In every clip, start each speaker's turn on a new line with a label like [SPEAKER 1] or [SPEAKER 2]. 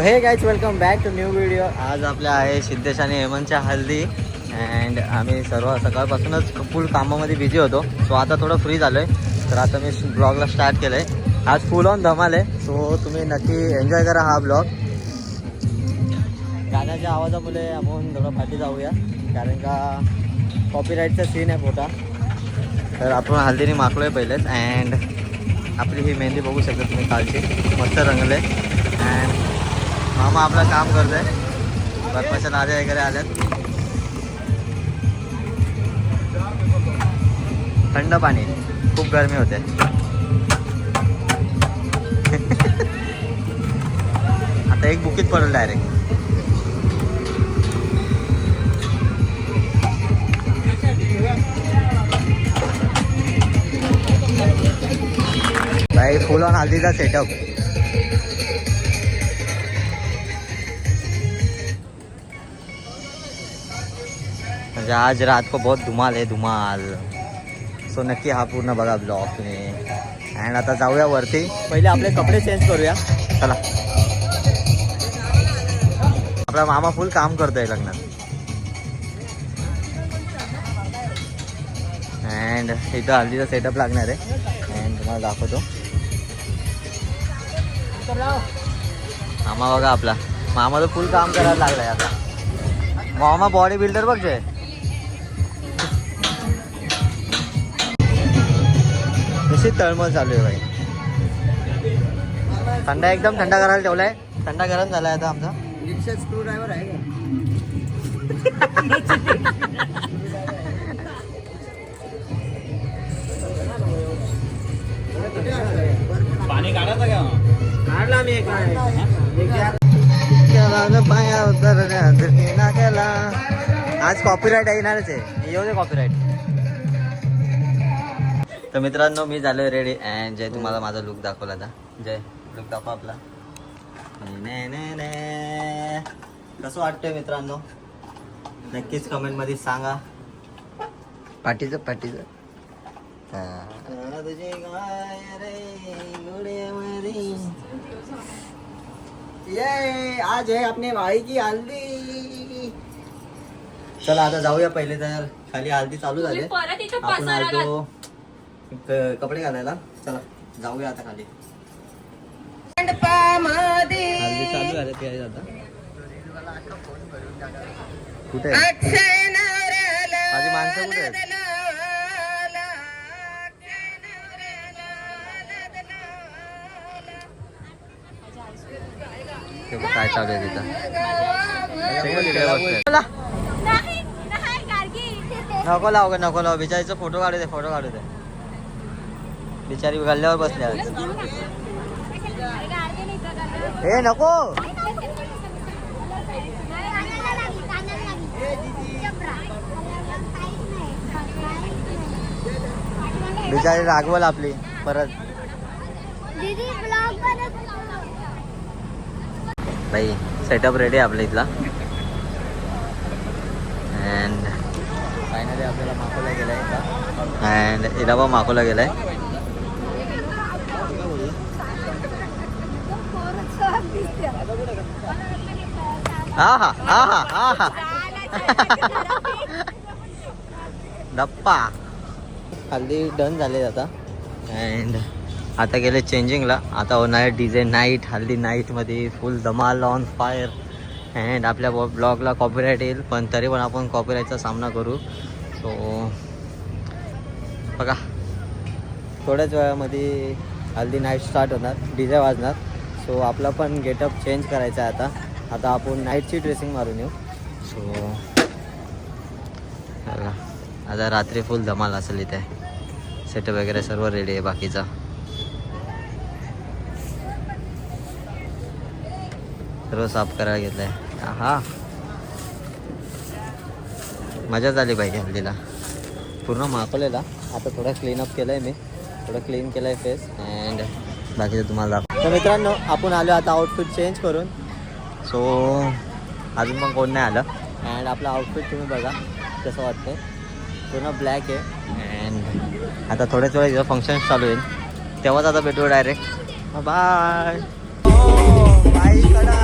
[SPEAKER 1] हे guys welcome back to new video. आज आपल्या आहे सिद्धेश आणि हेमंतच्या हल्दी अँड आम्ही सर्व सकाळपासूनच फुल कामामध्ये बिझी होतो. सो आता थोडं फ्री झालो आहे तर आता मी ब्लॉगला स्टार्ट केलं आहे. आज फुल ऑन धमाल आहे. सो तुम्ही नक्की एन्जॉय करा हा ब्लॉग. गाण्याच्या आवाजामुळे आपण थोडं पाठी जाऊया कारण का कॉपीराईटचा सीन आहे मोठा. तर आपण हल्दीने माखलो आहे पहिलेच अँड आपली ही मेहंदी बघू शकता तुम्ही कालची मस्त रंगले. अँड मामा आपलं काम करत आहे. बर्फाच्या लाद्या वगैरे आल्यात. थंड पाणी खूप गरमी होते. आता एक बुकीत पडलं डायरेक्ट. भाई फुल ऑन हल्दीचा सेटअप. म्हणजे आज रात को बहुत धुमाल है धुमाल. सो नक्की हा पूर्ण बघा ब्लॉग तुम्ही. अँड आता जाऊया वरती. पहिले आपले कपडे चेंज करूया चला. आपला मामा फुल काम करतोय लग्नात. अँड इथं हल्दीचा सेटअप लागणार आहे अँड तुम्हाला दाखवतो. मामा बघा आपला. मामा तर फुल काम करायला लागलाय आता. मामा बॉडी बिल्डर बघ जे. कशी तळमळ चालू आहे भाई. थंडा एकदम थंडा करायला ठेवलाय. थंडा गरम झालाय आता आमचा. रिक्षा स्क्रू ड्रायव्हर आहे का?
[SPEAKER 2] पाणी काढायचं का?
[SPEAKER 1] काढला मी आज कॉपीराईट येणारच आहे. येऊ दे कॉपीराईट. तर मित्रांनो मी झालोय रेडी अँड जय तुम्हाला माझा लुक दाखवला आता. जय लुक दाखवा आपला. कसं वाटतंय मित्रांनो नक्कीच कमेंट मध्ये सांगा. पाठीचं ये आज है अपने भाई की हल्दी. चला आता जाऊया. पहिले तर खाली हल्दी चालू झाली. आपण आलो कपडे घालायला. चला जाऊया आता खाली. हल्दी चालू झाले ते आता. कुठे माझी माणसं कुठे आहेत? काय चालू आहे तिथं? नको लाव बिचारीचा फोटो काढू दे. बिचारी गल्ल्यावर बसल्या. हे नको. बिचारी रागवल आपली परत. भाई सेटअप रेडी आहे आपल्या इथला. अँड फायनली आपल्याला माकोला गेलाय अँड इलावा माकोला गेलाय. हा डप्पा. हल्दी डन झाले आता अँड आता गेले चेंजिंगला. आता होणार डीजे नाईट. हल्दी नाईटमध्ये फुल धमाल ऑन फायर. अँड आपल्या ब्लॉगला कॉपीराईट येईल पण तरी पण आपण कॉपीराईटचा सामना करू. सो बघा थोड्याच वेळामध्ये हल्दी नाईट स्टार्ट होणार. डीजे वाजणार. सो आपला पण गेटअप चेंज करायचा आहे आता आपण नाईटची ड्रेसिंग मारून येऊ. सो आता रात्री फुल धमाल असेल इथे. सेटअप वगैरे सर्व रेडी आहे बाकीचा. सर्व साफ करायला घेतलंय. हा मजा झाली पाहिजे हल्दीला. पूर्ण माखवलेला. आता थोडा क्लीनअप केलं आहे मी. थोडं क्लीन केलं आहे फेस अँड बाकीचं तुम्हाला दाखव. तर मित्रांनो आपण आलो आता आउटफिट चेंज करून. सो अजून पण कोण नाही आलं. अँड आपलं आउटफिट तुम्ही बघा कसं वाटतंय. पूर्ण ब्लॅक आहे अँड आता थोड्याच वेळा फंक्शन चालू होईल तेव्हाच आता भेटू डायरेक्ट. बाय. बाय.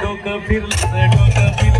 [SPEAKER 3] डोकं फिरलं